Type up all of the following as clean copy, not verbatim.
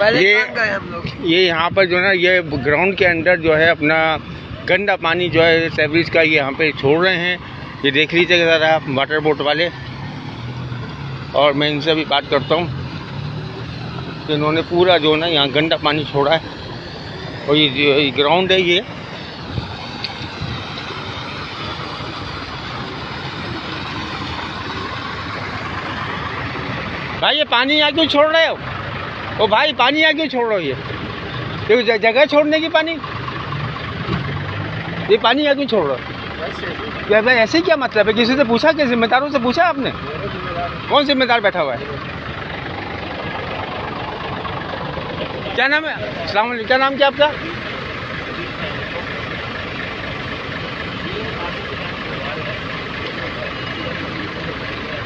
ये यहाँ पर जो है ना, ये ग्राउंड के अंदर जो है अपना गंदा पानी जो है सेवरेज का ये यहाँ पे छोड़ रहे हैं। ये देख लीजिएगा ज़रा आप, वाटर बोट वाले। और मैं इनसे भी बात करता हूँ कि इन्होंने पूरा जो है ना यहाँ गंदा पानी छोड़ा है। और ये ग्राउंड है ये। भाई ये पानी यहाँ क्यों छोड़ रहे हो? ओ भाई पानी यहाँ क्यों छोड़ रहे हो? ये जगह छोड़ने की पानी, ये पानी यहाँ क्यों छोड़ रहे हो? यार भाई ऐसे क्या मतलब है? किसी से पूछा? क्या जिम्मेदारों से पूछा आपने? कौन जिम्मेदार बैठा हुआ है? क्या नाम है? अस्सलाम वालेकुम, क्या नाम क्या आपका?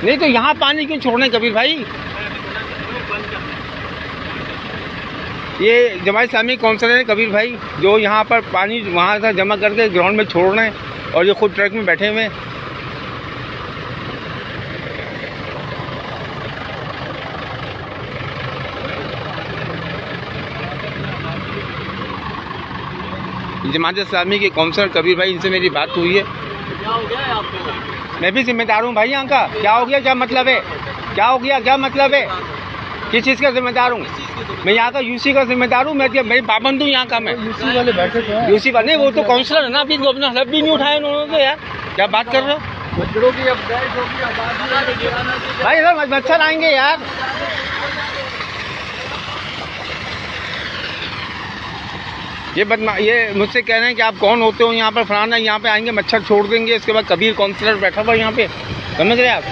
नहीं तो यहाँ पानी क्यों छोड़ने कबीर भाई? ये जमात इस्लामी काउंसिलर है कबीर भाई, जो यहाँ पर पानी वहाँ से जमा करके ग्राउंड में छोड़ रहे हैं और ये खुद ट्रक में बैठे हुए हैं। जमात इस्लामी के काउंसिलर कबीर भाई, इनसे मेरी बात हुई है। क्या हो गया है आपको? मैं भी जिम्मेदार हूँ भाई यहाँ का। क्या हो गया? क्या मतलब है? क्या हो गया? क्या मतलब है? किस चीज़ का जिम्मेदार हूँ मैं? यहाँ का यूसी का जिम्मेदार हूँ मैं। मेरी पाबंद हूँ यहाँ का मैं। यूसी वाले बैठे थे। यूसी वाले नहीं, वो तो काउंसलर है ना। अभी अपना हलफ भी नहीं उठाया उन्होंने तो। यार क्या बात कर रहे हो भाई? इधर मच्छर आएंगे यार। ये मुझसे कह रहे हैं कि आप कौन होते हो यहाँ पर, फलाना यहाँ पे आएंगे मच्छर छोड़ देंगे, इसके बाद कबीर काउंसलर बैठा हुआ यहाँ पे। समझ रहे आप?